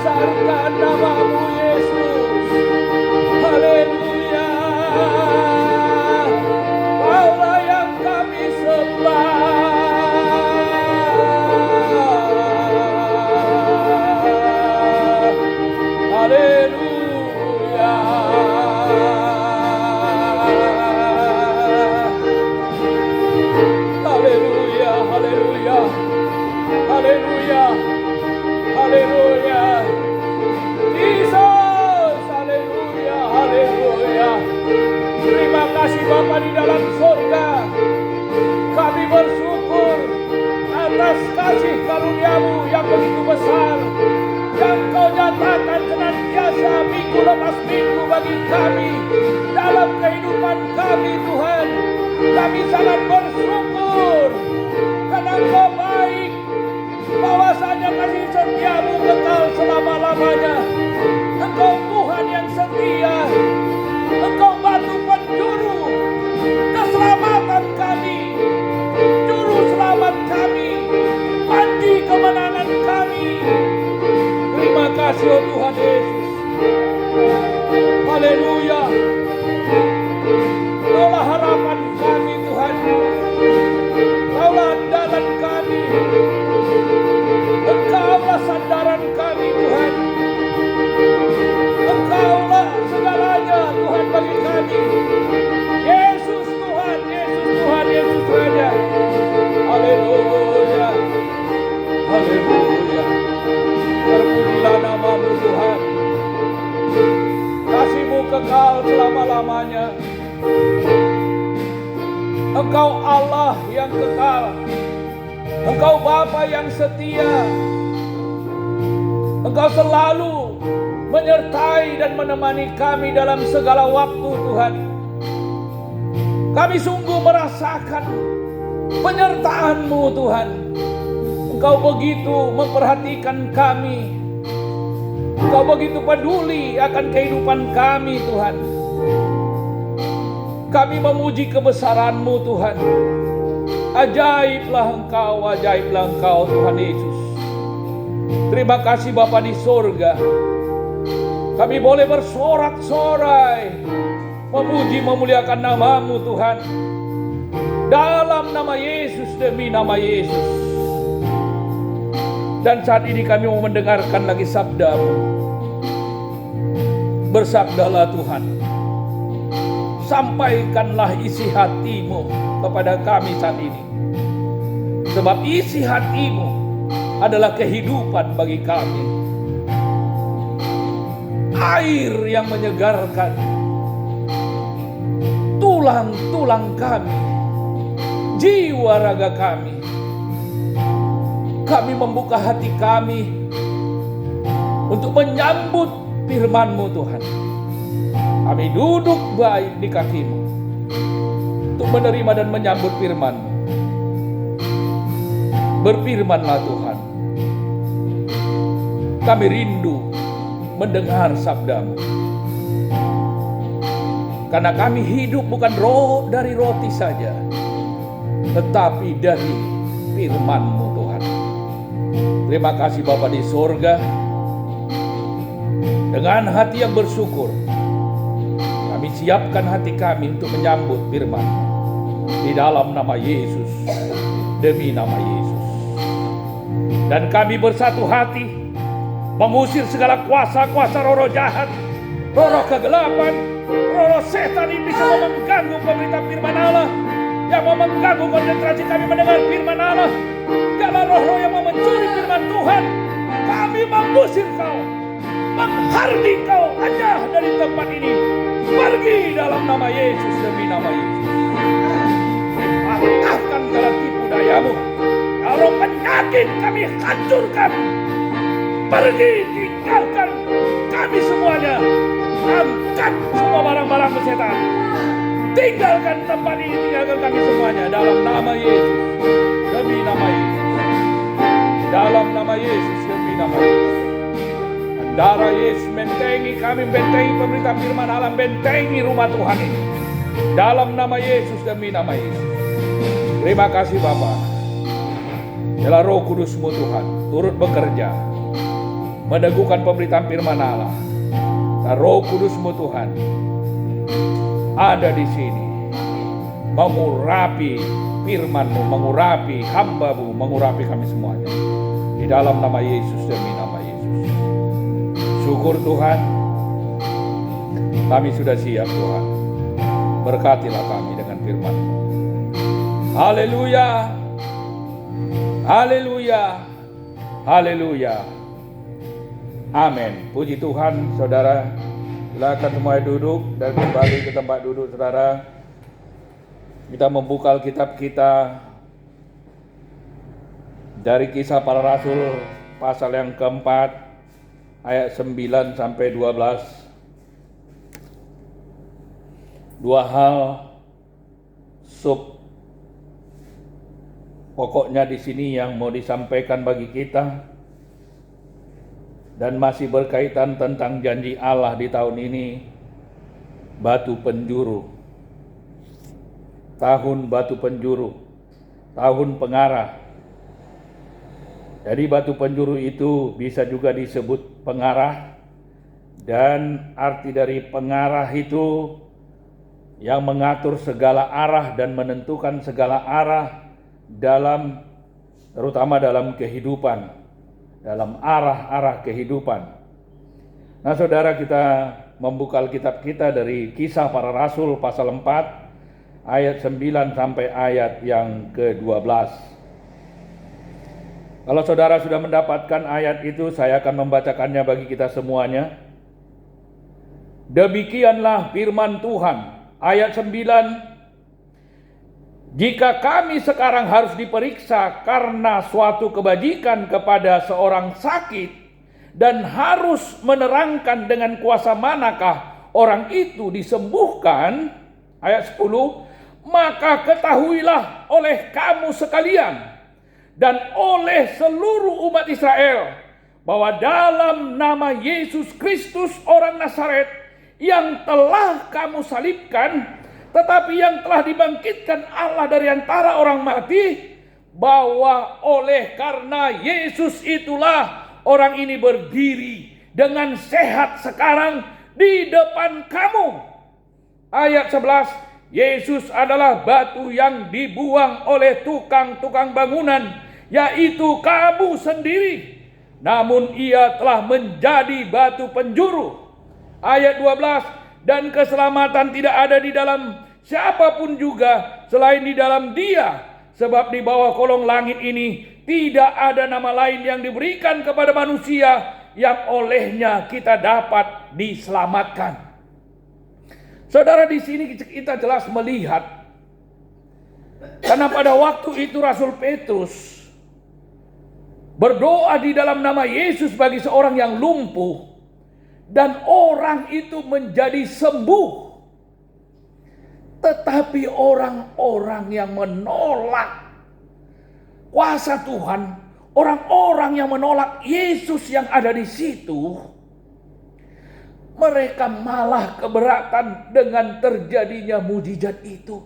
besarkan nama-Mu Yesus. Haleluya. Kaulah yang kami sembah. Haleluya. Haleluya, haleluya. Haleluya. Haleluya. Yesus, haleluya, haleluya. Terima kasih Bapa di dalam surga. Kami bersyukur atas kasih karunia-Mu yang begitu besar, yang Kau nyatakan senantiasa minggu lepas minggu bagi kami dalam kehidupan kami Tuhan. Kami sangat bersyukur karena Kau baik, bahwasanya kasih setia-Mu kekal selama-lamanya. Engkau Tuhan yang setia, Engkau batu penjuru keselamatan kami, juru selamat kami, panji kemenangan kami. Terima kasih oh Tuhan Yesus. Haleluya. Kaulah harapan kami Tuhan, Kaulah andalan kami, Engkaulah sandaran kami Tuhan. Engkaulah segalanya Tuhan bagi kami. Yesus Tuhan, Yesus Tuhan, Yesus Raja. Haleluya. Haleluya. Terpujilah nama-Mu Tuhan. Kasih-Mu kekal selama-lamanya. Engkau Allah yang kekal. Engkau Bapa yang setia. Engkau selalu menyertai dan menemani kami dalam segala waktu Tuhan. Kami sungguh merasakan penyertaan-Mu Tuhan. Engkau begitu memperhatikan kami. Engkau begitu peduli akan kehidupan kami Tuhan. Kami memuji kebesaran-Mu Tuhan. Ajaiblah Engkau Tuhan Yesus. Terima kasih Bapa di surga. Kami boleh bersorak-sorai memuji memuliakan nama-Mu Tuhan. Dalam nama Yesus, demi nama Yesus. Dan saat ini kami mau mendengarkan lagi sabda-Mu. Bersabdalah Tuhan. Sampaikanlah isi hati-Mu kepada kami saat ini. Sebab isi hati-Mu adalah kehidupan bagi kami. Air yang menyegarkan tulang-tulang kami, jiwa raga kami. Kami membuka hati kami untuk menyambut firman-Mu Tuhan. Kami duduk baik di kaki-Mu untuk menerima dan menyambut firman-Mu. Berfirmanlah Tuhan. Kami rindu mendengar sabda-Mu. Karena kami hidup bukan dari roti saja, tetapi dari firman-Mu Tuhan. Terima kasih Bapa di surga. Dengan hati yang bersyukur, kami siapkan hati kami untuk menyambut firman di dalam nama Yesus, demi nama Yesus. Dan kami bersatu hati mengusir segala kuasa-kuasa roh jahat, roh kegelapan, roh setan ini bisa mengganggu pemberita firman Allah, yang mau mengganggu konsentrasi kami mendengar firman Allah. Segala roh-roh yang mau mencuri firman Tuhan, kami mengusir kau, menghardik kau aja dari tempat ini. Pergi dalam nama Yesus, demi nama Yesus. Patahkan segala tipu dayamu. Kalau penyakit kami hancurkan. Pergi, tinggalkan kami semuanya. Angkat semua barang-barang setan. Tinggalkan tempat ini, tinggalkan kami semuanya. Dalam nama Yesus, demi nama Yesus. Dalam nama Yesus, demi nama Yesus. Darah Yesus bentengi kami, bentengi pemberita firman Allah, bentengi rumah Tuhan ini. Dalam nama Yesus, demi nama Yesus. Terima kasih Bapa. Biarlah Roh Kudus-Mu Tuhan turut bekerja, meneguhkan pemberitaan firman Allah. Dan Roh Kudus-Mu Tuhan ada di sini, mengurapi firman-Mu, mengurapi hamba-Mu, mengurapi kami semuanya. Di dalam nama Yesus, demi nama Yesus. Syukur Tuhan, kami sudah siap Tuhan. Berkatilah kami dengan firman-Mu. Haleluya, haleluya, haleluya. Amin. Puji Tuhan, saudara. Silakan semuanya duduk dan kembali ke tempat duduk, saudara. Kita membuka Alkitab kita dari Kisah Para Rasul pasal yang keempat ayat 9 sampai 12. Dua hal pokoknya di sini yang mau disampaikan bagi kita, dan masih berkaitan tentang janji Allah di tahun ini, batu penjuru. Tahun batu penjuru, tahun pengarah. Jadi batu penjuru itu bisa juga disebut pengarah, dan arti dari pengarah itu yang mengatur segala arah dan menentukan segala arah terutama dalam kehidupan, dalam arah-arah kehidupan. Nah saudara, kita membuka Alkitab kita dari Kisah Para Rasul pasal 4 ayat 9 sampai ayat yang ke-12. Kalau saudara sudah mendapatkan ayat itu, saya akan membacakannya bagi kita semuanya. Demikianlah firman Tuhan. Ayat 9, jika kami sekarang harus diperiksa karena suatu kebajikan kepada seorang sakit dan harus menerangkan dengan kuasa manakah orang itu disembuhkan, ayat 10, maka ketahuilah oleh kamu sekalian dan oleh seluruh umat Israel bahwa dalam nama Yesus Kristus orang Nazaret yang telah kamu salibkan, tetapi yang telah dibangkitkan Allah dari antara orang mati, bahwa oleh karena Yesus itulah orang ini berdiri dengan sehat sekarang di depan kamu. Ayat 11, Yesus adalah batu yang dibuang oleh tukang-tukang bangunan, yaitu kamu sendiri. Namun ia telah menjadi batu penjuru. Ayat 12, dan keselamatan tidak ada di dalam siapapun juga selain di dalam Dia, sebab di bawah kolong langit ini tidak ada nama lain yang diberikan kepada manusia yang olehnya kita dapat diselamatkan. Saudara, di sini kita jelas melihat, karena pada waktu itu Rasul Petrus berdoa di dalam nama Yesus bagi seorang yang lumpuh, dan orang itu menjadi sembuh. Tetapi orang-orang yang menolak kuasa Tuhan, orang-orang yang menolak Yesus yang ada di situ, mereka malah keberatan dengan terjadinya mujizat itu.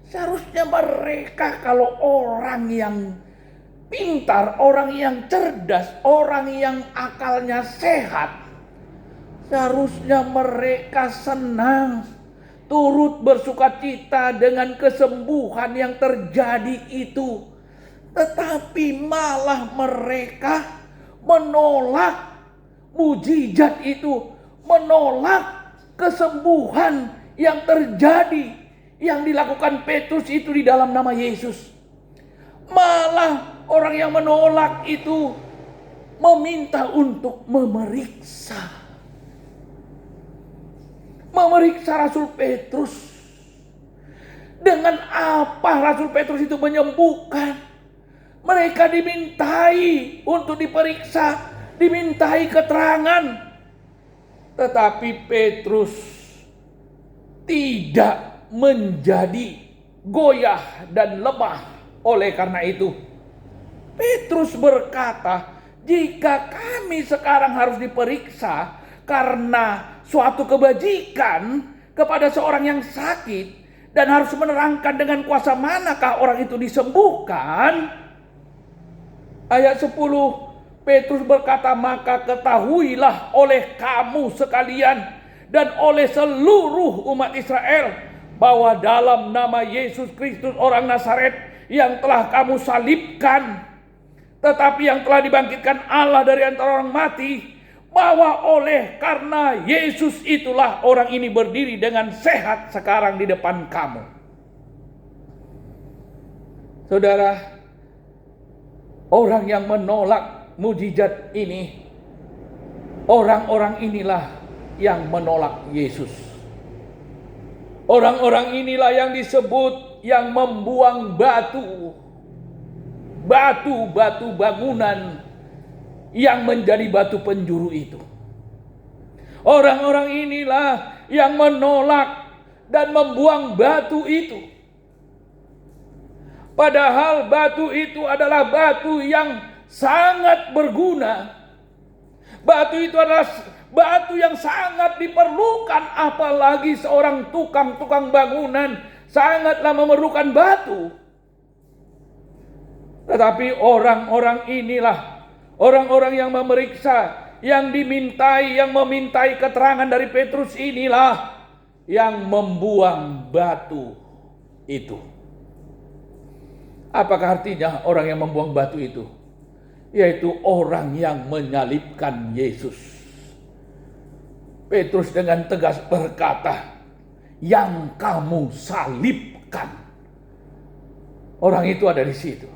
Seharusnya mereka, kalau orang yang pintar, orang yang cerdas, orang yang akalnya sehat, seharusnya mereka senang, turut bersukacita dengan kesembuhan yang terjadi itu. Tetapi malah mereka menolak mujizat itu, menolak kesembuhan yang terjadi, yang dilakukan Petrus itu di dalam nama Yesus. Malah orang yang menolak itu meminta untuk memeriksa Rasul Petrus. Dengan apa Rasul Petrus itu menyembuhkan? Mereka dimintai untuk diperiksa, dimintai keterangan. Tetapi Petrus tidak menjadi goyah dan lemah. Oleh karena itu, Petrus berkata, jika kami sekarang harus diperiksa karena suatu kebajikan kepada seorang yang sakit dan harus menerangkan dengan kuasa manakah orang itu disembuhkan. Ayat 10, Petrus berkata, maka ketahuilah oleh kamu sekalian dan oleh seluruh umat Israel bahwa dalam nama Yesus Kristus orang Nazaret yang telah kamu salibkan, tetapi yang telah dibangkitkan Allah dari antara orang mati, bahwa oleh karena Yesus itulah orang ini berdiri dengan sehat sekarang di depan kamu. Saudara, orang yang menolak mujizat ini, orang-orang inilah yang menolak Yesus. Orang-orang inilah yang disebut yang membuang batu bangunan yang menjadi batu penjuru itu. Orang-orang inilah yang menolak dan membuang batu itu. Padahal batu itu adalah batu yang sangat berguna. Batu itu adalah batu yang sangat diperlukan, apalagi seorang tukang bangunan sangatlah memerlukan batu. Tetapi orang-orang inilah orang-orang yang memeriksa, yang memintai keterangan dari Petrus inilah yang membuang batu itu. Apakah artinya orang yang membuang batu itu? Yaitu orang yang menyalibkan Yesus. Petrus dengan tegas berkata, yang kamu salibkan. Orang itu ada di situ.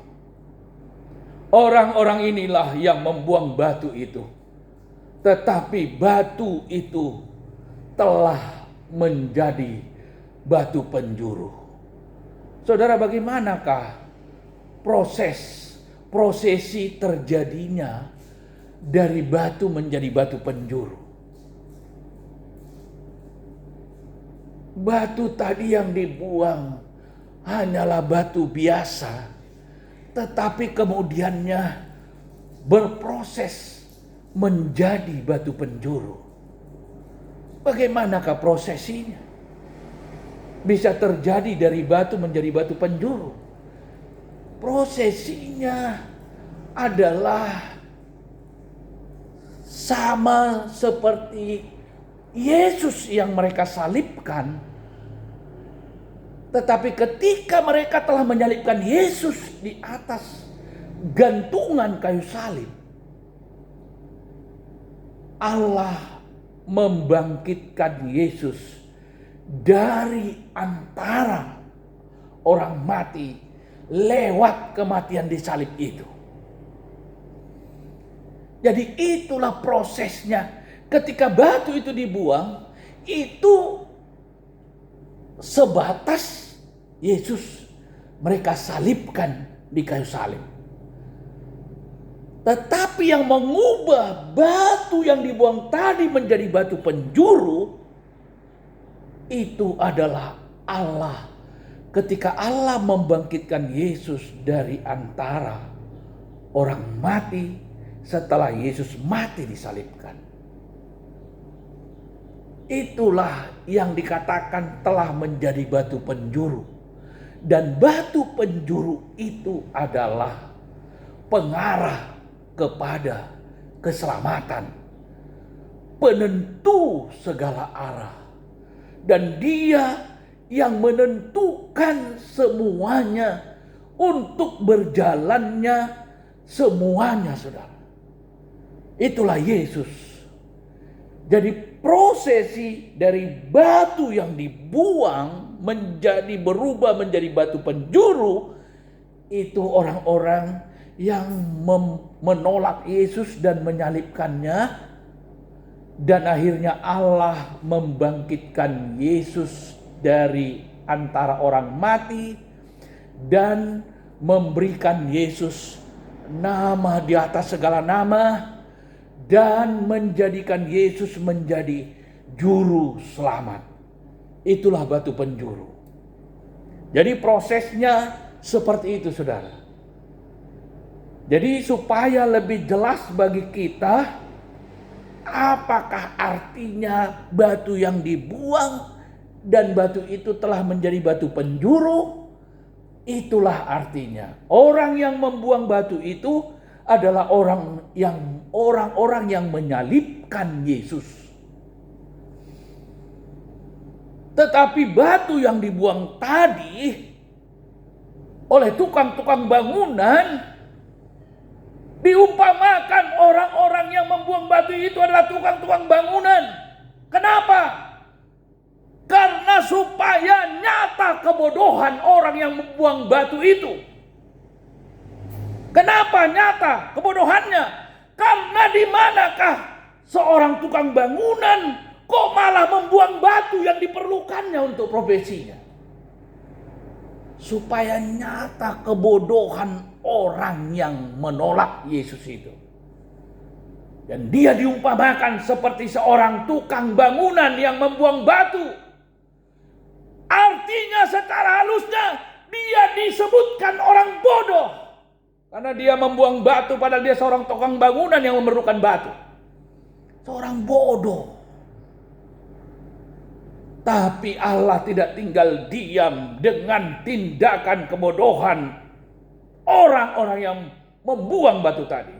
Orang-orang inilah yang membuang batu itu. Tetapi batu itu telah menjadi batu penjuru. Saudara, bagaimanakah prosesi terjadinya dari batu menjadi batu penjuru? Batu tadi yang dibuang hanyalah batu biasa, tetapi kemudiannya berproses menjadi batu penjuru. Bagaimanakah prosesinya? Bisa terjadi dari batu menjadi batu penjuru. Prosesinya adalah sama seperti Yesus yang mereka salibkan. Tetapi ketika mereka telah menyalibkan Yesus di atas gantungan kayu salib, Allah membangkitkan Yesus dari antara orang mati lewat kematian di salib itu. Jadi itulah prosesnya. Ketika batu itu dibuang, itu sebatas Yesus mereka salibkan di kayu salib. Tetapi yang mengubah batu yang dibuang tadi menjadi batu penjuru, itu adalah Allah. Ketika Allah membangkitkan Yesus dari antara orang mati setelah Yesus mati disalibkan. Itulah yang dikatakan telah menjadi batu penjuru. Dan batu penjuru itu adalah pengarah kepada keselamatan, penentu segala arah. Dan Dia yang menentukan semuanya untuk berjalannya semuanya, saudara. Itulah Yesus. Jadi prosesi dari batu yang dibuang berubah menjadi batu penjuru, itu orang-orang yang menolak Yesus dan menyalibkannya. Dan akhirnya Allah membangkitkan Yesus dari antara orang mati dan memberikan Yesus nama di atas segala nama dan menjadikan Yesus menjadi juru selamat. Itulah batu penjuru. Jadi prosesnya seperti itu, saudara. Jadi supaya lebih jelas bagi kita, apakah artinya batu yang dibuang dan batu itu telah menjadi batu penjuru? Itulah artinya. Orang yang membuang batu itu adalah orang-orang yang menyalibkan Yesus. Tetapi batu yang dibuang tadi oleh tukang-tukang bangunan diumpamakan orang-orang yang membuang batu itu adalah tukang-tukang bangunan. Kenapa? Karena supaya nyata kebodohan orang yang membuang batu itu. Kenapa nyata kebodohannya? Karena di manakah seorang tukang bangunan kok malah membuang batu yang diperlukannya untuk profesinya? Supaya nyata kebodohan orang yang menolak Yesus itu. Dan dia diumpamakan seperti seorang tukang bangunan yang membuang batu. Artinya secara halusnya dia disebutkan orang bodoh. Karena dia membuang batu padahal dia seorang tukang bangunan yang memerlukan batu. Seorang bodoh. Tapi Allah tidak tinggal diam dengan tindakan kebodohan orang-orang yang membuang batu tadi.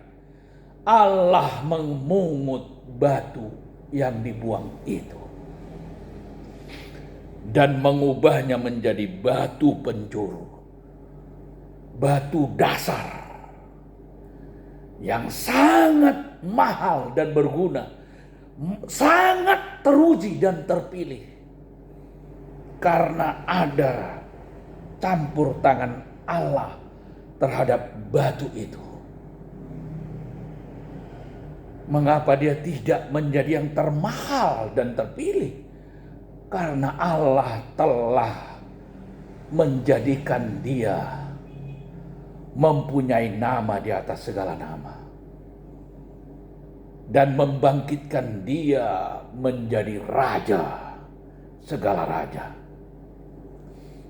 Allah memungut batu yang dibuang itu dan mengubahnya menjadi batu penjuru, batu dasar yang sangat mahal dan berguna, sangat teruji dan terpilih karena ada campur tangan Allah terhadap batu itu. Mengapa dia tidak menjadi yang termahal dan terpilih? Karena Allah telah menjadikan dia mempunyai nama di atas segala nama. Dan membangkitkan dia menjadi raja segala raja.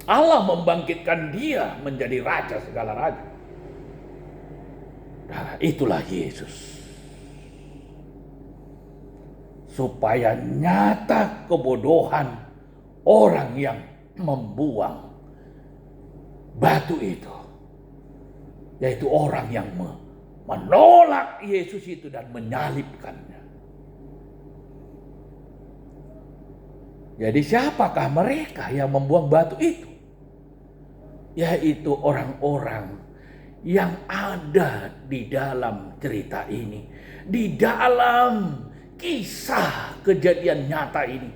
Allah membangkitkan dia menjadi raja segala raja. Nah, itulah Yesus. Supaya nyata kebodohan orang yang membuang batu itu. Yaitu orang yang menolak Yesus itu dan menyalibkannya. Jadi siapakah mereka yang membuang batu itu? Yaitu orang-orang yang ada di dalam cerita ini. Di dalam kisah kejadian nyata ini.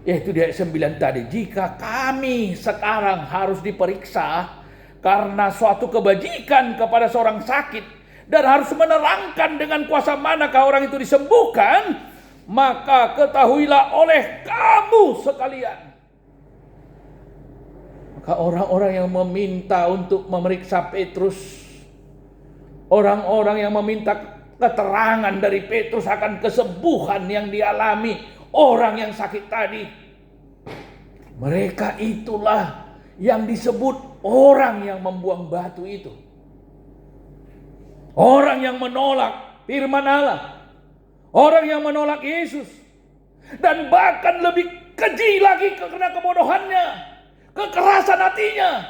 Yaitu di ayat 9 tadi. Jika kami sekarang harus diperiksa karena suatu kebajikan kepada seorang sakit dan harus menerangkan dengan kuasa manakah orang itu disembuhkan, maka ketahuilah oleh kamu sekalian. Maka orang-orang yang meminta untuk memeriksa Petrus, orang-orang yang meminta keterangan dari Petrus akan kesembuhan yang dialami orang yang sakit tadi, mereka itulah yang disebut orang yang membuang batu itu. Orang yang menolak firman Allah. Orang yang menolak Yesus. Dan bahkan lebih keji lagi karena kebodohannya, kekerasan hatinya.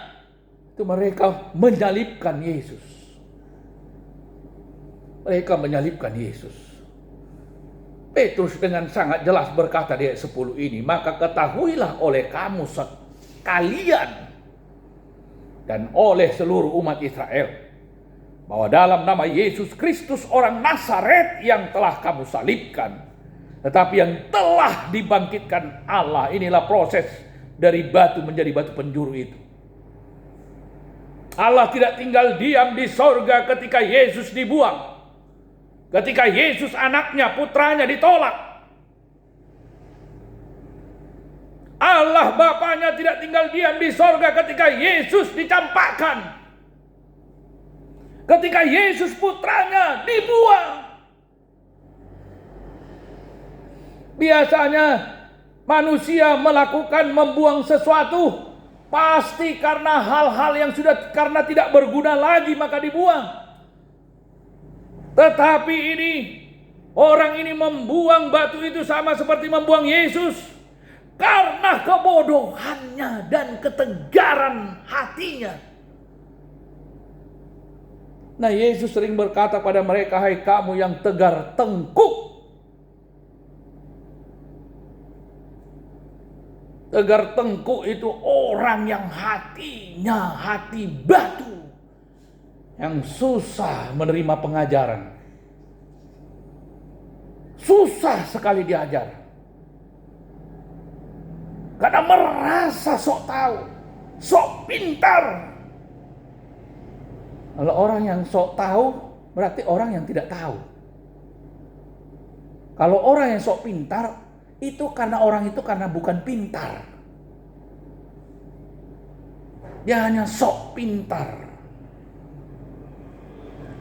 Itu mereka menyalibkan Yesus. Mereka menyalibkan Yesus. Petrus dengan sangat jelas berkata di ayat 10 ini, maka ketahuilah oleh kamu sekalian dan oleh seluruh umat Israel bahwa dalam nama Yesus Kristus orang Nazaret yang telah kamu salibkan, tetapi yang telah dibangkitkan Allah. Inilah proses dari batu menjadi batu penjuru itu. Allah tidak tinggal diam di sorga ketika Yesus dibuang. Ketika Yesus anaknya, putranya ditolak. Allah Bapanya tidak tinggal diam di sorga ketika Yesus dicampakkan. Ketika Yesus putranya dibuang. Biasanya manusia membuang sesuatu pasti karena hal-hal yang karena tidak berguna lagi maka dibuang. Tetapi orang ini membuang batu itu sama seperti membuang Yesus. Karena kebodohannya dan ketegaran hatinya. Nah, Yesus sering berkata pada mereka, "Hai kamu yang tegar tengkuk." Tegar tengkuk itu orang yang hatinya hati batu, yang susah menerima pengajaran, susah sekali diajar, karena merasa sok tahu, sok pintar. Kalau orang yang sok tahu berarti orang yang tidak tahu. Kalau orang yang sok pintar itu karena orang itu karena bukan pintar. Dia hanya sok pintar.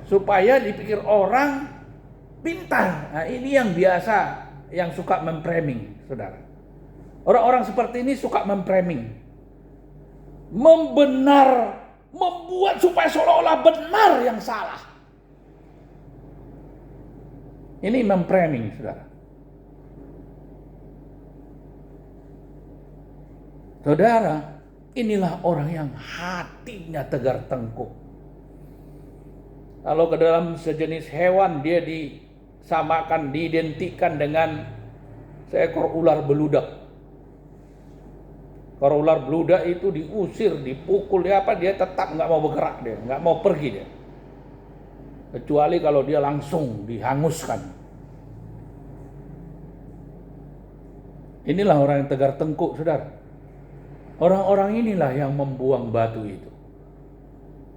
Supaya dipikir orang pintar. Nah, ini yang biasa, yang suka memframing, saudara. Orang-orang seperti ini suka memframing. Membuat supaya seolah-olah benar yang salah. Ini memframing, saudara. Saudara, inilah orang yang hatinya tegar tengkuk. Kalau ke dalam sejenis hewan, dia disamakan, diidentikan dengan seekor ular beludak. Kalau ular beludak itu diusir, dipukul, dia tetap nggak mau bergerak, dia nggak mau pergi dia. Kecuali kalau dia langsung dihanguskan. Inilah orang yang tegar tengkuk, saudara. Orang-orang inilah yang membuang batu itu.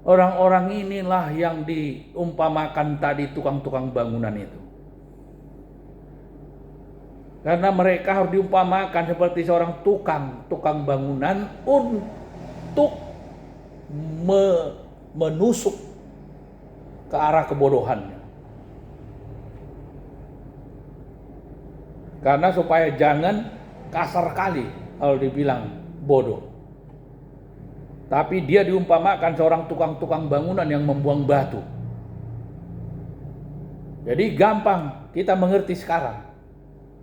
Orang-orang inilah yang diumpamakan tadi tukang-tukang bangunan itu. Karena mereka harus diumpamakan seperti seorang tukang bangunan untuk menusuk ke arah kebodohannya. Karena supaya jangan kasar kali kalau dibilang bodoh. Tapi dia diumpamakan seorang tukang bangunan yang membuang batu. Jadi gampang kita mengerti sekarang.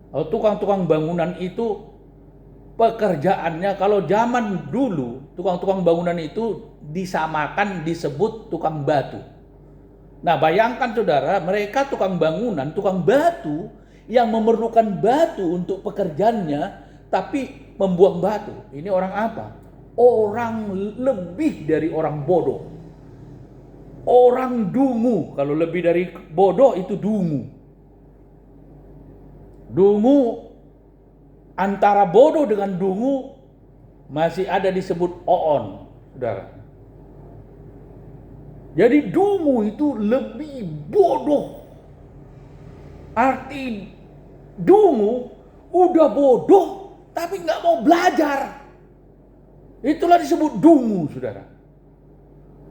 Kalau tukang bangunan itu pekerjaannya, kalau zaman dulu tukang bangunan itu disamakan disebut tukang batu. Nah, bayangkan saudara, mereka tukang bangunan, tukang batu yang memerlukan batu untuk pekerjaannya, tapi membuang batu. Ini orang apa? Orang lebih dari orang bodoh. Orang dungu. Kalau lebih dari bodoh itu dungu. Dungu, antara bodoh dengan dungu masih ada disebut oon, saudara. Jadi dungu itu lebih bodoh. Arti dungu udah bodoh tapi nggak mau belajar. Itulah disebut dungu, saudara.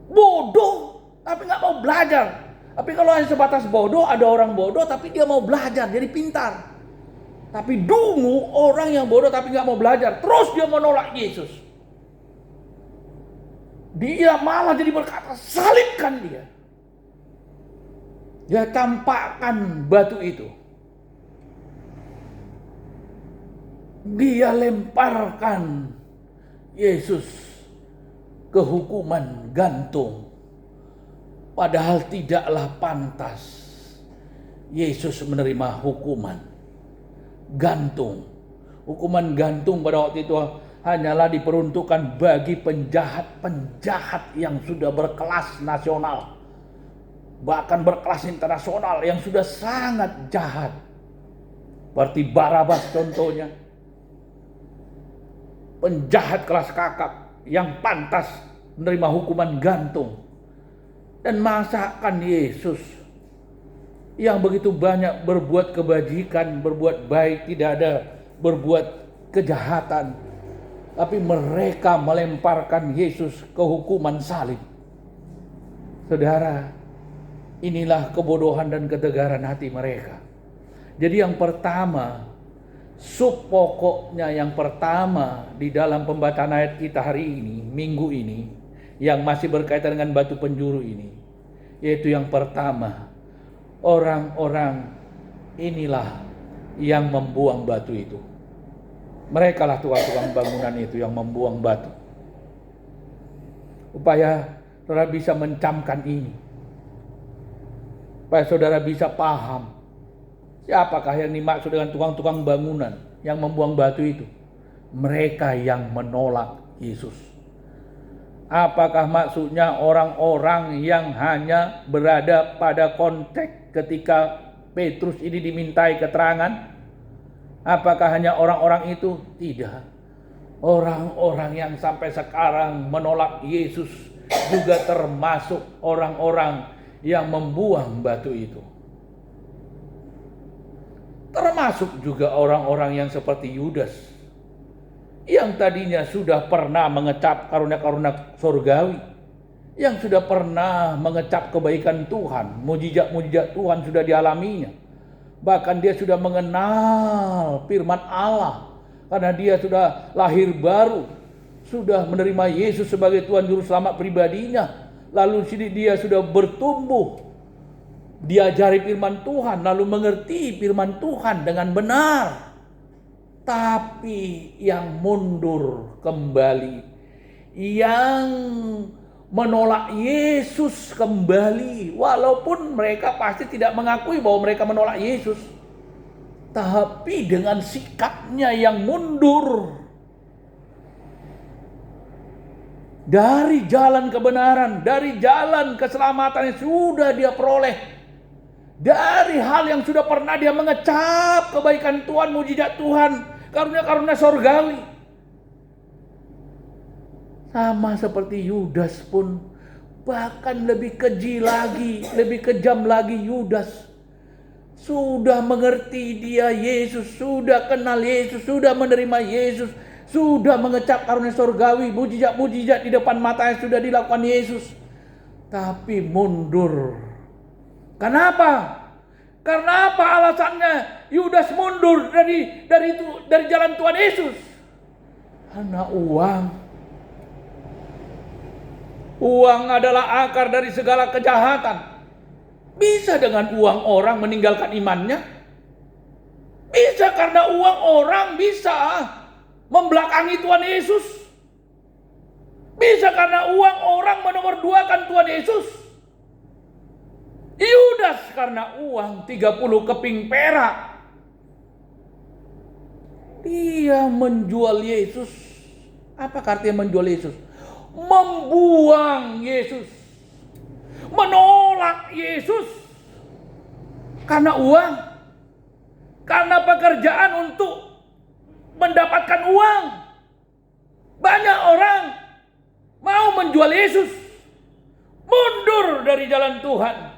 Bodoh tapi nggak mau belajar. Tapi kalau hanya sebatas bodoh, ada orang bodoh tapi dia mau belajar, jadi pintar. Tapi dungu, orang yang bodoh tapi nggak mau belajar, terus dia menolak Yesus. Dia malah jadi berkata, salibkan dia. Dia tampakkan batu itu. Dia lemparkan Yesus ke hukuman gantung. Padahal tidaklah pantas Yesus menerima hukuman gantung. Hukuman gantung pada waktu itu hanyalah diperuntukkan bagi penjahat-penjahat yang sudah berkelas nasional, bahkan berkelas internasional, yang sudah sangat jahat. Seperti Barabas contohnya. Penjahat kelas kakap yang pantas menerima hukuman gantung. Dan masakan Yesus yang begitu banyak berbuat kebajikan, berbuat baik, tidak ada berbuat kejahatan, tapi mereka melemparkan Yesus ke hukuman salib. Saudara, inilah kebodohan dan ketegaran hati mereka. Jadi yang pertama, sub pokoknya yang pertama di dalam pembacaan ayat kita hari ini, minggu ini, yang masih berkaitan dengan batu penjuru ini, yaitu yang pertama, orang-orang inilah yang membuang batu itu. Mereka lah tukang bangunan itu yang membuang batu. Upaya saudara bisa mencamkan ini. Supaya saudara bisa paham, siapakah yang dimaksud dengan tukang-tukang bangunan yang membuang batu itu? Mereka yang menolak Yesus. Apakah maksudnya orang-orang yang hanya berada pada konteks ketika Petrus ini dimintai keterangan? Apakah hanya orang-orang itu? Tidak. Orang-orang yang sampai sekarang menolak Yesus juga termasuk orang-orang yang membuang batu itu. Termasuk juga orang-orang yang seperti Yudas, yang tadinya sudah pernah mengecap karunia-karunia surgawi, yang sudah pernah mengecap kebaikan Tuhan, mujizat-mujizat Tuhan sudah dialaminya. Bahkan dia sudah mengenal firman Allah, karena dia sudah lahir baru, sudah menerima Yesus sebagai Tuhan Juru Selamat pribadinya. Lalu dia sudah bertumbuh, diajari firman Tuhan, lalu mengerti firman Tuhan dengan benar. Tapi yang mundur kembali, yang menolak Yesus kembali, walaupun mereka pasti tidak mengakui bahwa mereka menolak Yesus, tapi dengan sikapnya yang mundur dari jalan kebenaran, dari jalan keselamatan yang sudah dia peroleh, dari hal yang sudah pernah dia mengecap kebaikan Tuhan, mujizat Tuhan, karunia-karunia sorgawi. Sama seperti Yudas pun, bahkan lebih keji lagi, lebih kejam lagi Yudas. Sudah mengerti dia Yesus, sudah kenal Yesus, sudah menerima Yesus, sudah mengecap karunia sorgawi, mujizat-mujizat di depan matanya sudah dilakukan Yesus, tapi mundur. Kenapa? Karena apa alasannya Yudas mundur dari jalan Tuhan Yesus? Karena uang. Uang adalah akar dari segala kejahatan. Bisa dengan uang orang meninggalkan imannya? Bisa karena uang orang bisa membelakangi Tuhan Yesus. Bisa karena uang orang menomorduakan Tuhan Yesus. Yudas karena uang 30 keping perak, dia menjual Yesus. Apa artinya menjual Yesus? Membuang Yesus, menolak Yesus karena uang, karena pekerjaan untuk mendapatkan uang. Banyak orang mau menjual Yesus, mundur dari jalan Tuhan.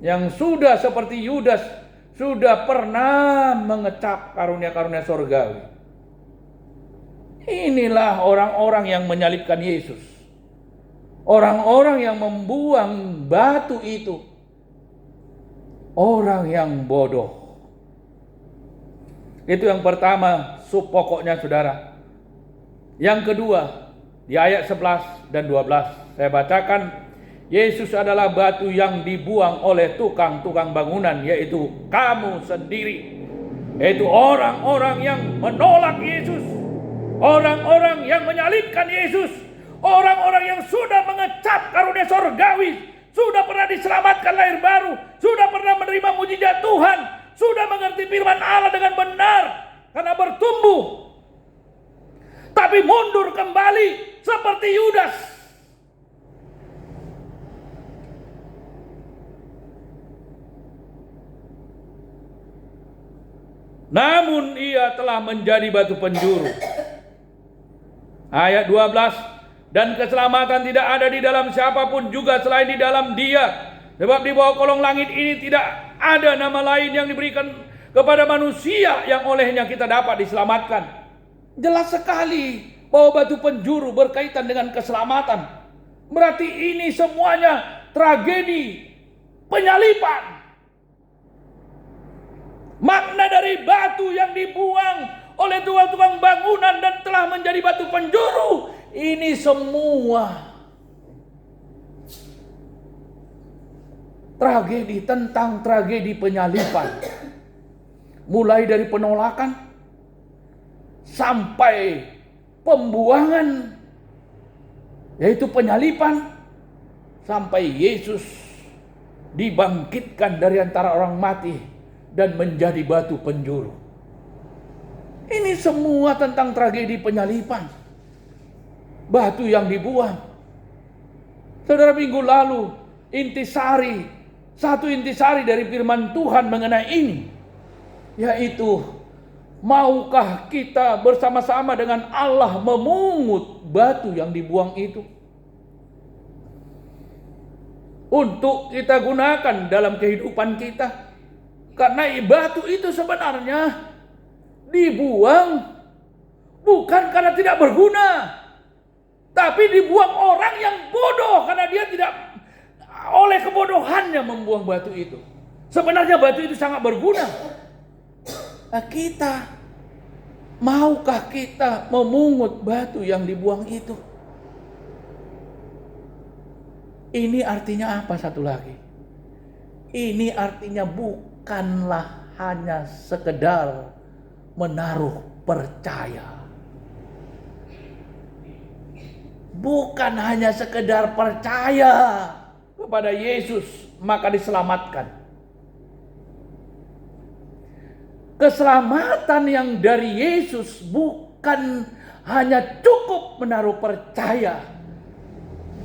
Yang sudah seperti Yudas, sudah pernah mengecap karunia-karunia sorgawi. Inilah orang-orang yang menyalibkan Yesus, orang-orang yang membuang batu itu, orang yang bodoh. Itu yang pertama, sub pokoknya saudara. Yang kedua, di ayat 11 dan 12 saya bacakan, Yesus adalah batu yang dibuang oleh tukang-tukang bangunan, yaitu kamu sendiri. Yaitu orang-orang yang menolak Yesus, orang-orang yang menyalibkan Yesus, orang-orang yang sudah mengecap karunia sorgawi, sudah pernah diselamatkan lahir baru, sudah pernah menerima mujizat Tuhan, sudah mengerti firman Allah dengan benar karena bertumbuh, tapi mundur kembali seperti Yudas. Namun ia telah menjadi batu penjuru. Ayat 12, dan keselamatan tidak ada di dalam siapapun juga selain di dalam Dia. Sebab di bawah kolong langit ini tidak ada nama lain yang diberikan kepada manusia yang olehnya kita dapat diselamatkan. Jelas sekali bahwa batu penjuru berkaitan dengan keselamatan. Berarti ini semuanya tragedi penyaliban. Makna dari batu yang dibuang oleh tukang-tukang bangunan dan telah menjadi batu penjuru, ini semua tragedi tentang tragedi penyaliban. Mulai dari penolakan sampai pembuangan, yaitu penyaliban, sampai Yesus dibangkitkan dari antara orang mati dan menjadi batu penjuru. Ini semua tentang tragedi penyaliban. Batu yang dibuang. Saudara, minggu lalu satu intisari dari firman Tuhan mengenai ini, yaitu maukah kita bersama-sama dengan Allah memungut batu yang dibuang itu untuk kita gunakan dalam kehidupan kita? Karena batu itu sebenarnya dibuang bukan karena tidak berguna, tapi dibuang orang yang bodoh karena dia tidak oleh kebodohannya membuang batu itu. Sebenarnya batu itu sangat berguna. Maukah kita memungut batu yang dibuang itu? Ini artinya apa satu lagi? Ini artinya bukanlah hanya sekedar menaruh percaya. Bukan hanya sekedar percaya kepada Yesus maka diselamatkan. Keselamatan yang dari Yesus bukan hanya cukup menaruh percaya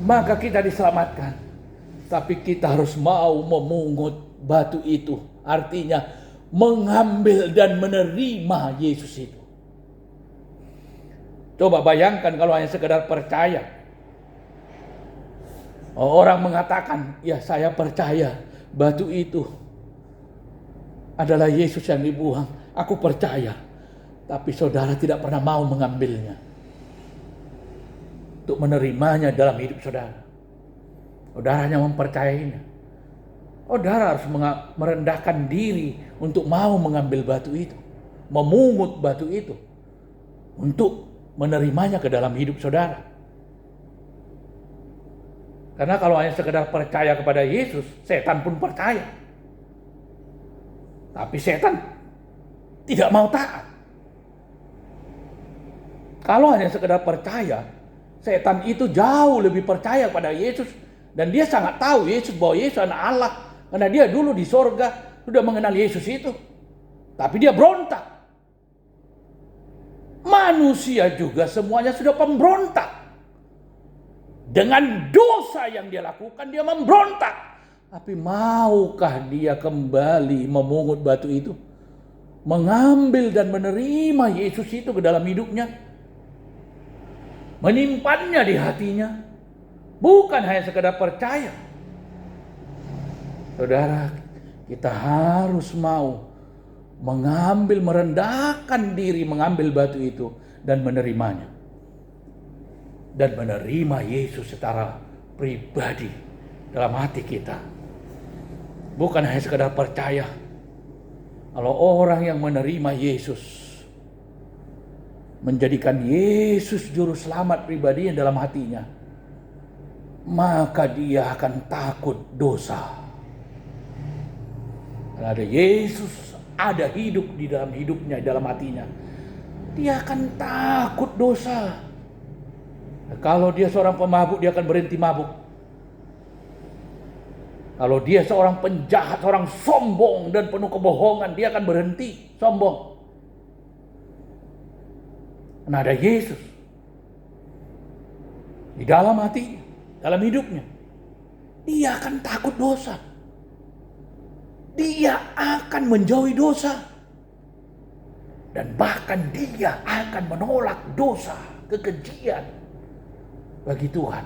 maka kita diselamatkan, tapi kita harus mau memungut batu itu. Artinya mengambil dan menerima Yesus itu. Coba bayangkan kalau hanya sekedar percaya. Orang mengatakan, ya saya percaya batu itu adalah Yesus yang dibuang. Aku percaya. Tapi saudara tidak pernah mau mengambilnya. Untuk menerimanya dalam hidup saudara. Saudara hanya mempercayainya. Saudara harus merendahkan diri untuk mau mengambil batu itu. Memungut batu itu. Untuk menerimanya ke dalam hidup saudara. Karena kalau hanya sekedar percaya kepada Yesus, setan pun percaya. Tapi setan tidak mau taat. Kalau hanya sekedar percaya, setan itu jauh lebih percaya pada Yesus. Dan dia sangat tahu bahwa Yesus anak Allah. Karena dia dulu di sorga sudah mengenal Yesus itu. Tapi dia berontak. Manusia juga semuanya sudah pemberontak. Dengan dosa yang dia lakukan, dia memberontak. Tapi maukah dia kembali memungut batu itu? Mengambil dan menerima Yesus itu ke dalam hidupnya? Menyimpannya di hatinya? Bukan hanya sekedar percaya. Saudara, kita harus mau mengambil, merendahkan diri, mengambil batu itu dan menerimanya. Dan menerima Yesus secara pribadi dalam hati kita. Bukan hanya sekedar percaya. Kalau orang yang menerima Yesus, menjadikan Yesus juru selamat pribadinya dalam hatinya, maka dia akan takut dosa. Karena ada Yesus, ada hidup di dalam hidupnya, dalam hatinya, dia akan takut dosa. Kalau dia seorang pemabuk, dia akan berhenti mabuk. Kalau dia seorang penjahat, seorang sombong dan penuh kebohongan, dia akan berhenti sombong. Karena ada Yesus di dalam hati, dalam hidupnya, dia akan takut dosa. Dia akan menjauhi dosa. Dan bahkan dia akan menolak dosa, kekejian bagi Tuhan.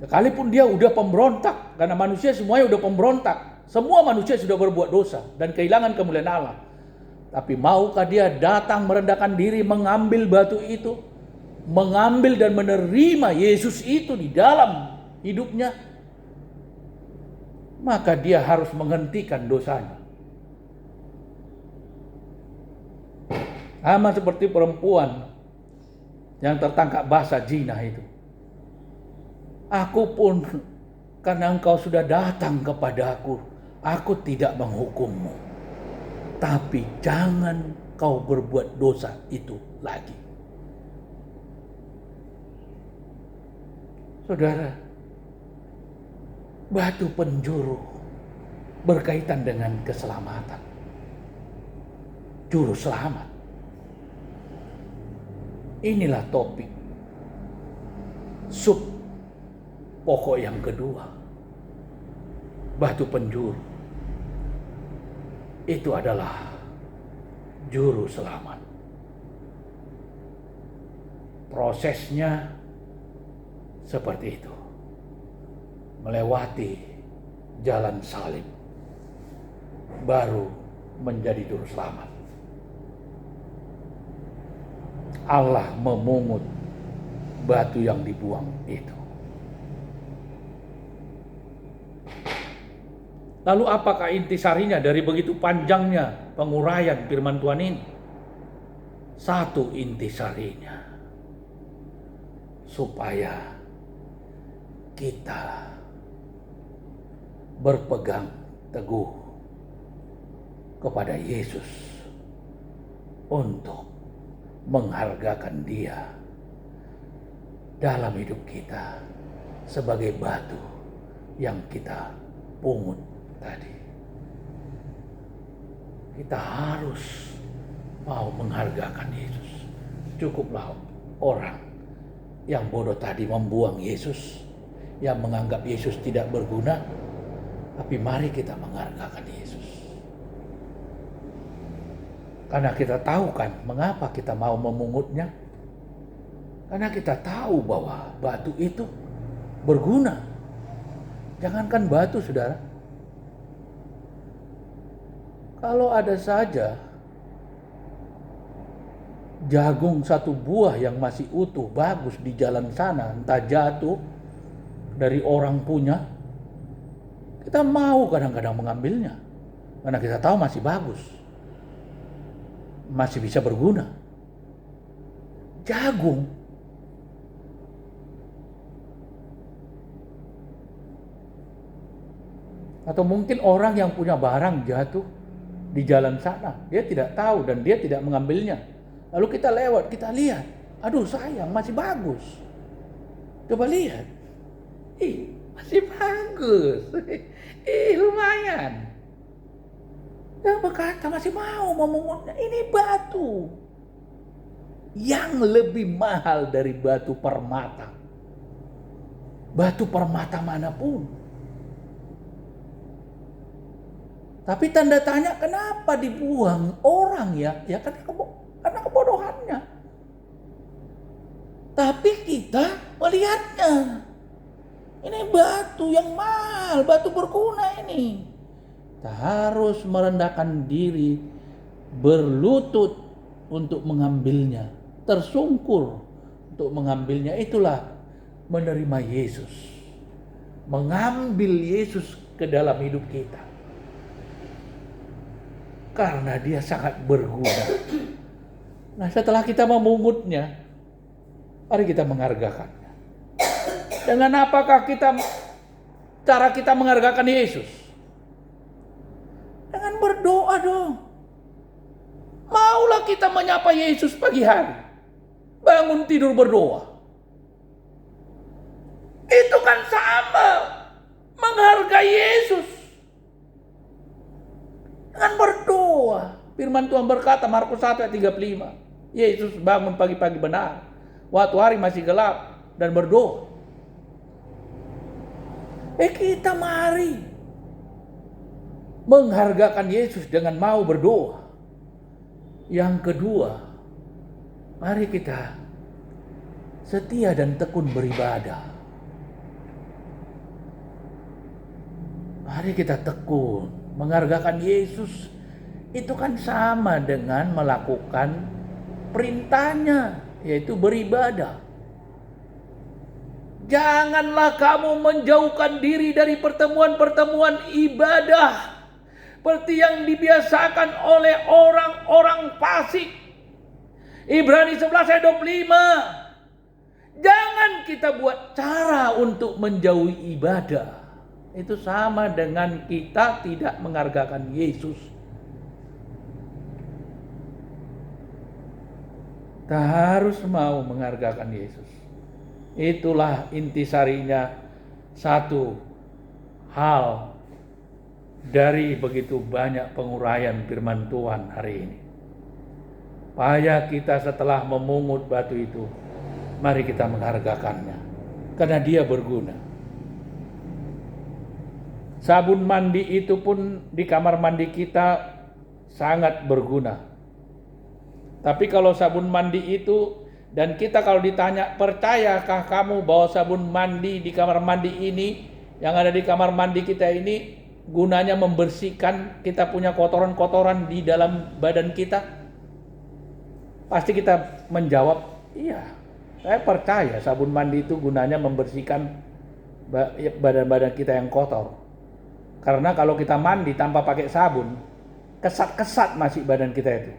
Sekalipun dia udah pemberontak, karena manusia semuanya udah pemberontak. Semua manusia sudah berbuat dosa dan kehilangan kemuliaan Allah. Tapi maukah dia datang merendahkan diri, mengambil batu itu, mengambil dan menerima Yesus itu di dalam hidupnya? Maka dia harus menghentikan dosanya. Sama seperti perempuan yang tertangkap basah zina itu. Aku pun, karena engkau sudah datang kepadaku, aku tidak menghukummu. Tapi jangan kau berbuat dosa itu lagi. Saudara, batu penjuru berkaitan dengan keselamatan. Juru selamat. Inilah topik sub pokok yang kedua. Batu penjuru itu adalah juru selamat. Prosesnya seperti itu. Melewati jalan salib baru menjadi juru selamat. Allah memungut batu yang dibuang itu. Lalu apakah intisarinya dari begitu panjangnya penguraian firman Tuhan ini? Satu intisarinya, supaya kita berpegang teguh kepada Yesus untuk menghargakan Dia dalam hidup kita sebagai batu yang kita pungut tadi. Kita harus mau menghargakan Yesus. Cukuplah orang yang bodoh tadi membuang Yesus, yang menganggap Yesus tidak berguna, tapi mari kita menghargakan Yesus. Karena kita tahu kan mengapa kita mau memungutnya. Karena kita tahu bahwa batu itu berguna. Jangankan batu, saudara. Kalau ada saja jagung satu buah yang masih utuh, bagus di jalan sana, entah jatuh dari orang punya, kita mau kadang-kadang mengambilnya. Karena kita tahu masih bagus. Masih bisa berguna. Jagung atau mungkin orang yang punya barang jatuh di jalan sana, dia tidak tahu dan dia tidak mengambilnya. Lalu kita lewat, kita lihat, aduh sayang, masih bagus. Coba lihat, masih bagus, lumayan. Dia berkata masih mau memungutnya. Ini batu yang lebih mahal dari batu permata. Batu permata manapun. Tapi tanda tanya, kenapa dibuang orang ya? Ya karena kebodohannya. Tapi kita melihatnya. Ini batu yang mahal, batu berguna ini. Kita harus merendahkan diri, berlutut untuk mengambilnya, tersungkur untuk mengambilnya. Itulah menerima Yesus, mengambil Yesus ke dalam hidup kita, karena Dia sangat berguna. Nah, setelah kita memungutnya, mari kita menghargakannya. Dengan apakah cara kita menghargakan Yesus? Dengan berdoa dong. Maulah kita menyapa Yesus pagi hari. Bangun tidur berdoa. Itu kan sama menghargai Yesus. Dengan berdoa. Firman Tuhan berkata, Markus 1 ayat 35. Yesus bangun pagi-pagi benar, waktu hari masih gelap, dan berdoa. Kita mari menghargakan Yesus dengan mau berdoa. Yang kedua, mari kita setia dan tekun beribadah. Mari kita tekun menghargakan Yesus. Itu kan sama dengan melakukan perintahnya, yaitu beribadah. Janganlah kamu menjauhkan diri dari pertemuan-pertemuan ibadah seperti yang dibiasakan oleh orang-orang fasik. Ibrani 11 ayat 25. Jangan kita buat cara untuk menjauhi ibadah. Itu sama dengan kita tidak menghargakan Yesus. Kita harus mau menghargakan Yesus. Itulah intisarinya. Satu, hal dari begitu banyak penguraian firman Tuhan hari ini. Supaya kita setelah memungut batu itu, mari kita menghargakannya, karena dia berguna. Sabun mandi itu pun di kamar mandi kita sangat berguna. Tapi kalau sabun mandi itu, dan kita kalau ditanya, percayakah kamu bahwa sabun mandi di kamar mandi ini, yang ada di kamar mandi kita ini, gunanya membersihkan kita punya kotoran-kotoran di dalam badan kita? Pasti kita menjawab, iya, saya percaya sabun mandi itu gunanya membersihkan badan-badan kita yang kotor. Karena kalau kita mandi tanpa pakai sabun, kesat-kesat masih badan kita itu.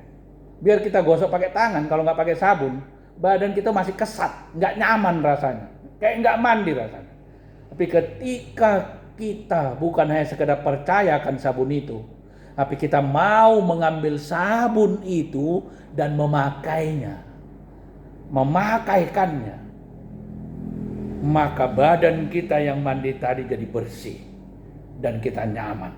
Biar kita gosok pakai tangan, kalau nggak pakai sabun, badan kita masih kesat, nggak nyaman rasanya, kayak nggak mandi rasanya. Tapi ketika kita bukan hanya sekedar percayakan sabun itu, tapi kita mau mengambil sabun itu dan memakaikannya, maka badan kita yang mandi tadi jadi bersih dan kita nyaman.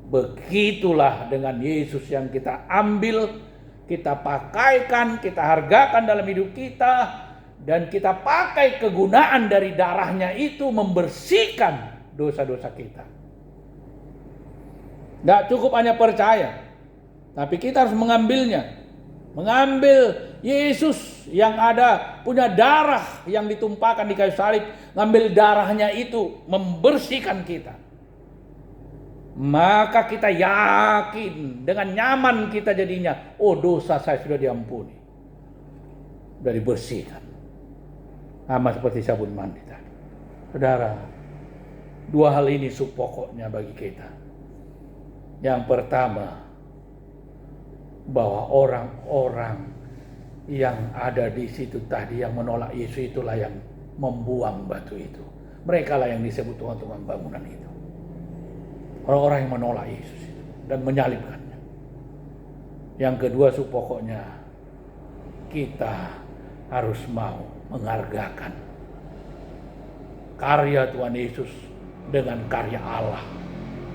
Begitulah dengan Yesus yang kita ambil, kita pakaikan, kita hargakan dalam hidup kita, dan kita pakai kegunaan dari darahnya itu membersihkan dosa-dosa kita. Tidak cukup hanya percaya, tapi kita harus mengambilnya. Mengambil Yesus yang ada, punya darah yang ditumpahkan di kayu salib, ngambil darahnya itu membersihkan kita. Maka kita yakin, dengan nyaman kita jadinya, oh dosa saya sudah diampuni, sudah dibersihkan. Sama seperti sabun mandi tadi. Saudara, dua hal ini pokoknya bagi kita. Yang pertama, bahwa orang-orang yang ada di situ tadi yang menolak Yesus itulah yang membuang batu itu. Mereka lah yang disebut Tuhan bangunan itu. Orang-orang yang menolak Yesus itu dan menyalibkannya. Yang kedua pokoknya, kita harus mau menghargakan karya Tuhan Yesus dengan karya Allah.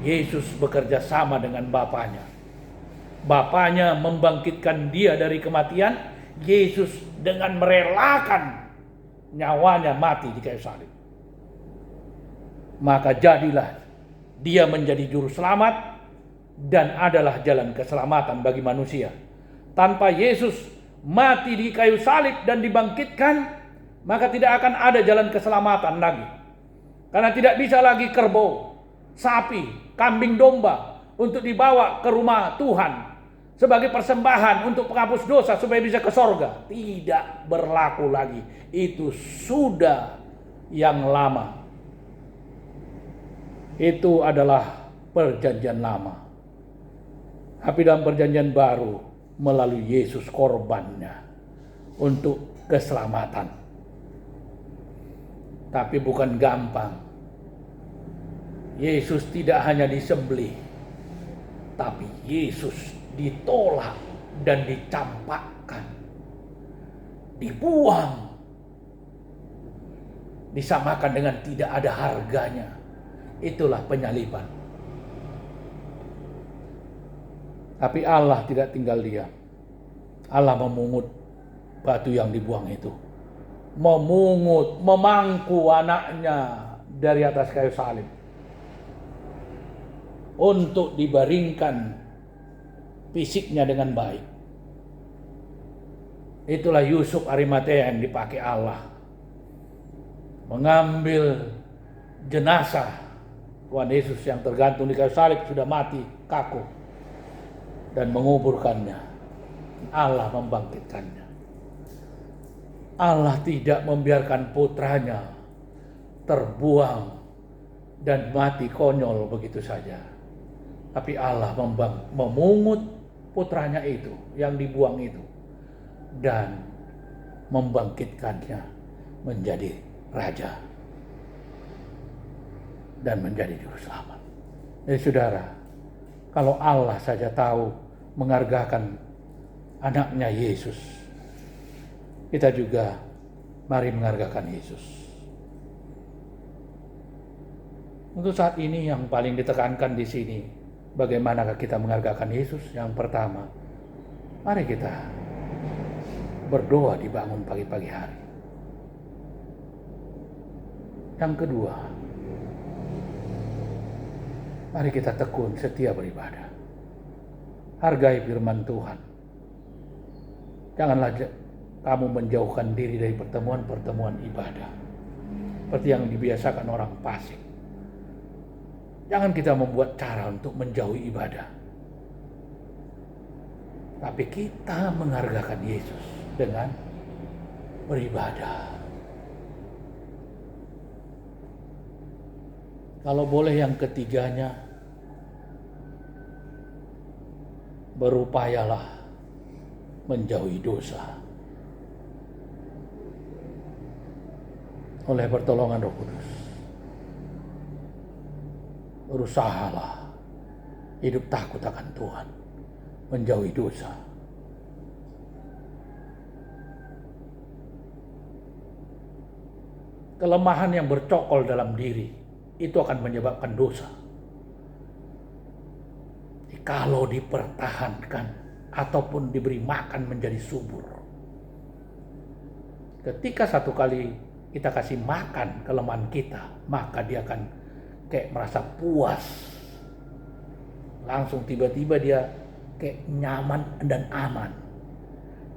Yesus bekerja sama dengan Bapanya. Bapanya membangkitkan dia dari kematian. Yesus dengan merelakan nyawanya mati di kayu salib. Maka jadilah dia menjadi juru selamat dan adalah jalan keselamatan bagi manusia. Tanpa Yesus mati di kayu salib dan dibangkitkan, maka tidak akan ada jalan keselamatan lagi. Karena tidak bisa lagi kerbau, sapi, kambing domba untuk dibawa ke rumah Tuhan sebagai persembahan untuk penghapus dosa supaya bisa ke sorga. Tidak berlaku lagi. Itu sudah yang lama. Itu adalah perjanjian lama. Tapi dalam perjanjian baru, melalui Yesus korbannya untuk keselamatan. Tapi bukan gampang. Yesus tidak hanya disembelih, tapi Yesus ditolak dan dicampakkan, dibuang, disamakan dengan tidak ada harganya. Itulah penyaliban. Tapi Allah tidak tinggal diam. Allah memungut batu yang dibuang itu, memangku anaknya dari atas kayu salib untuk dibaringkan fisiknya dengan baik. Itulah Yusuf Arimatea yang dipakai Allah mengambil jenazah Tuhan Yesus yang tergantung di kayu salib, sudah mati kaku, dan menguburkannya. Allah membangkitkannya. Allah tidak membiarkan putranya terbuang dan mati konyol begitu saja. Tapi Allah memungut putranya itu yang dibuang itu dan membangkitkannya menjadi raja dan menjadi juru selamat. Jadi saudara, kalau Allah saja tahu menghargakan anaknya Yesus, kita juga mari menghargakan Yesus. Untuk saat ini yang paling ditekankan di sini, bagaimanakah kita menghargakan Yesus? Yang pertama, mari kita berdoa dibangun pagi-pagi hari. Yang kedua, mari kita tekun setia beribadah. Hargai firman Tuhan. Janganlah kamu menjauhkan diri dari pertemuan-pertemuan ibadah, seperti yang dibiasakan orang fasik. Jangan kita membuat cara untuk menjauhi ibadah. Tapi kita menghargakan Yesus dengan beribadah. Kalau boleh yang ketiganya, berupayalah menjauhi dosa. Oleh pertolongan Roh Kudus. Berusahalah hidup takut akan Tuhan, menjauhi dosa. Kelemahan yang bercokol dalam diri itu akan menyebabkan dosa. Kalau dipertahankan ataupun diberi makan menjadi subur. Ketika satu kali kita kasih makan kelemahan kita, maka dia akan kayak merasa puas. Langsung tiba-tiba dia kayak nyaman dan aman.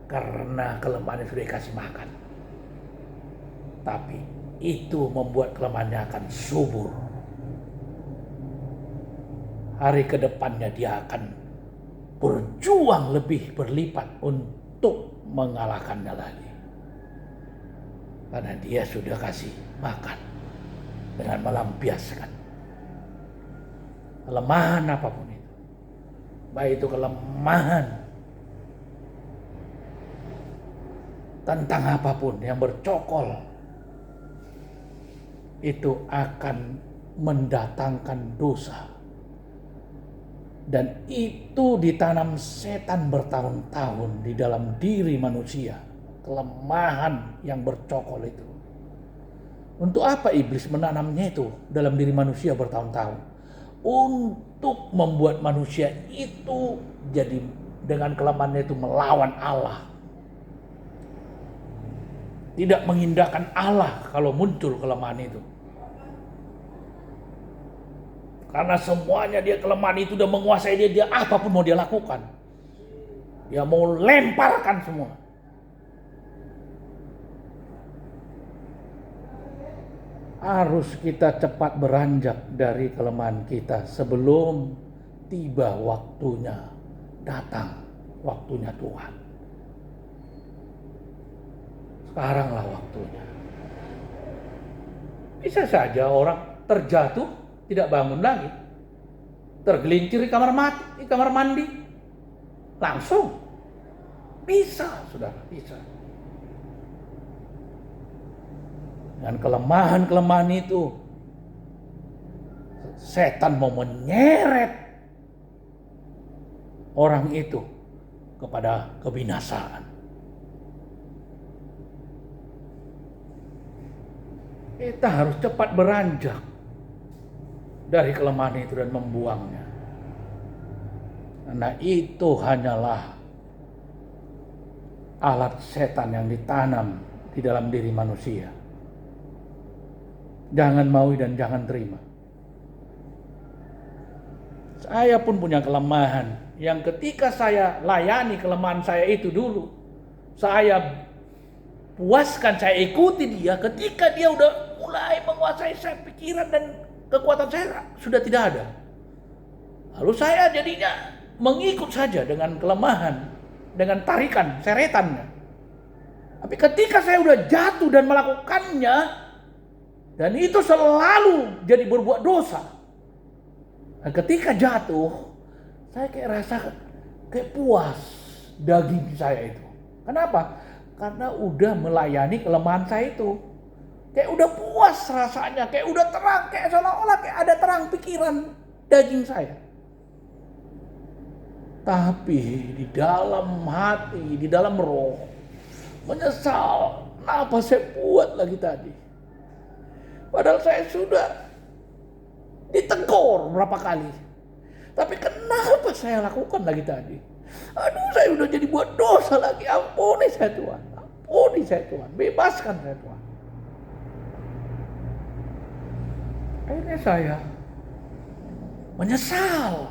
Karena kelemahannya sudah dikasih makan. Tapi itu membuat kelemahannya akan subur. Hari kedepannya dia akan berjuang lebih berlipat untuk mengalahkannya lagi. Karena dia sudah kasih makan dengan melampiaskan kelemahan apapun itu. Baik itu kelemahan tentang apapun yang bercokol, itu akan mendatangkan dosa. Dan itu ditanam setan bertahun-tahun di dalam diri manusia. Kelemahan yang bercokol itu. Untuk apa iblis menanamnya itu dalam diri manusia bertahun-tahun? Untuk membuat manusia itu jadi dengan kelemahannya itu melawan Allah. Tidak mengindahkan Allah kalau muncul kelemahan itu. Karena semuanya dia kelemahan itu udah menguasai dia apapun mau dia lakukan. Dia mau lemparkan semua. Harus kita cepat beranjak dari kelemahan kita sebelum tiba waktunya datang, waktunya Tuhan. Sekaranglah waktunya. Bisa saja orang terjatuh, tidak bangun lagi. Tergelincir di kamar mandi. Langsung. Bisa, saudara, bisa. Dan kelemahan-kelemahan itu, setan mau menyeret orang itu kepada kebinasaan. Kita harus cepat beranjak dari kelemahan itu dan membuangnya. Karena itu hanyalah alat setan yang ditanam di dalam diri manusia. Jangan maui dan jangan terima. Saya pun punya kelemahan yang ketika saya layani kelemahan saya itu dulu, saya puaskan, saya ikuti dia. Ketika dia udah mulai menguasai saya, pikiran dan kekuatan saya sudah tidak ada. Lalu saya jadinya mengikut saja dengan kelemahan, dengan tarikan, seretannya. Tapi ketika saya udah jatuh dan melakukannya, dan itu selalu jadi berbuat dosa. Nah, ketika jatuh, saya kayak rasa kayak puas daging saya itu. Kenapa? Karena udah melayani kelemahan saya itu. Kayak udah puas rasanya, kayak udah terang, kayak seolah-olah kayak ada terang pikiran daging saya. Tapi di dalam hati, di dalam roh, menyesal. Kenapa saya buat lagi tadi? Padahal saya sudah tahu berapa kali. Tapi kenapa saya lakukan lagi tadi? Aduh, saya udah jadi buat dosa lagi. Ampuni saya Tuhan. Ampuni saya Tuhan. Bebaskan saya Tuhan. Akhirnya saya menyesal.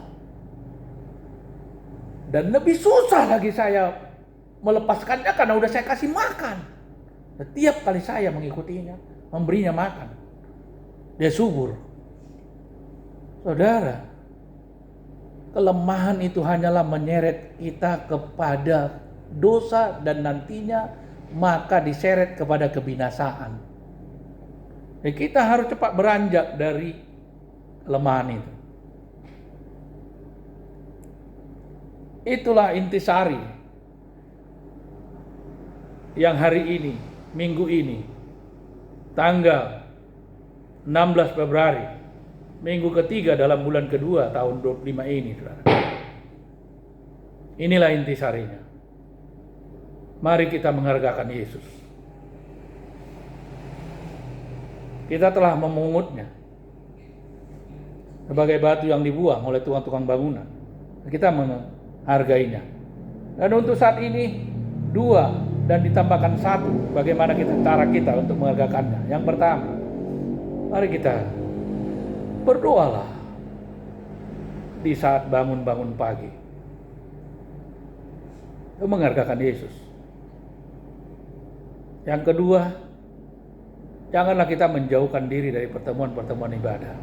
Dan lebih susah lagi saya melepaskannya karena udah saya kasih makan. Setiap kali saya mengikutinya, memberinya makan, dia subur. Saudara, kelemahan itu hanyalah menyeret kita kepada dosa dan nantinya maka diseret kepada kebinasaan. Jadi kita harus cepat beranjak dari kelemahan itu. Itulah intisari yang hari ini, minggu ini, tanggal 16 Februari, minggu ketiga dalam bulan kedua tahun 25 ini, saudara. Inilah intisarinya. Mari kita menghargakan Yesus. Kita telah memungutnya sebagai batu yang dibuang oleh tukang-tukang bangunan. Kita menghargainya. Dan untuk saat ini 2 dan ditambahkan 1. Bagaimana cara kita untuk menghargakannya? Yang pertama, mari kita berdoalah di saat bangun-bangun pagi. Itu menghargakan Yesus. Yang kedua, janganlah kita menjauhkan diri dari pertemuan-pertemuan ibadah.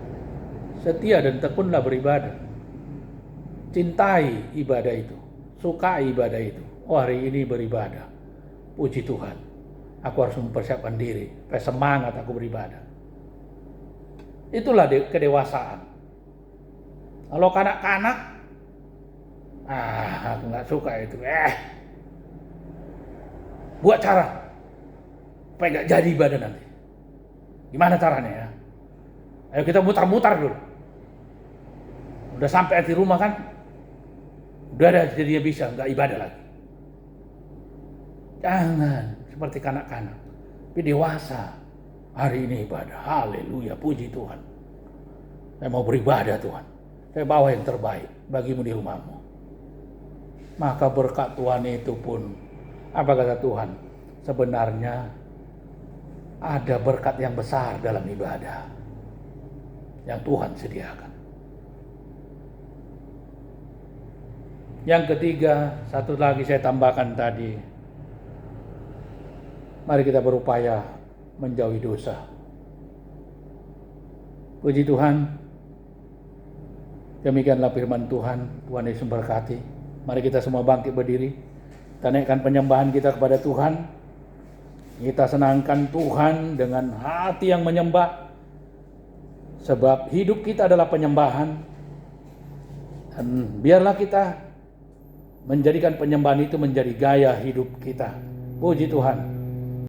Setia dan tekunlah beribadah. Cintai ibadah itu. Sukai ibadah itu. Oh, hari ini beribadah. Puji Tuhan. Aku harus mempersiapkan diri. Supaya semangat aku beribadah. Itulah kedewasaan. Kalau kanak-kanak, aku gak suka itu. Buat cara supaya gak jadi ibadah nanti. Gimana caranya ya? Ayo kita mutar-mutar dulu. Udah sampai di rumah kan, udah ada jadinya bisa gak ibadah lagi. Jangan seperti kanak-kanak, tapi dewasa. Hari ini ibadah, haleluya, puji Tuhan. Saya mau beribadah Tuhan. Saya bawa yang terbaik bagimu di rumahmu. Maka berkat Tuhan itu pun, apa kata Tuhan? Sebenarnya ada berkat yang besar dalam ibadah yang Tuhan sediakan. Yang ketiga, satu lagi saya tambahkan tadi. Mari kita berupaya menjauhi dosa. Puji Tuhan. Demikianlah firman Tuhan. Tuhan Yesus memberkati. Mari kita semua bangkit berdiri. Kita naikkan penyembahan kita kepada Tuhan. Kita senangkan Tuhan dengan hati yang menyembah. Sebab hidup kita adalah penyembahan. Dan biarlah kita menjadikan penyembahan itu menjadi gaya hidup kita. Puji Tuhan.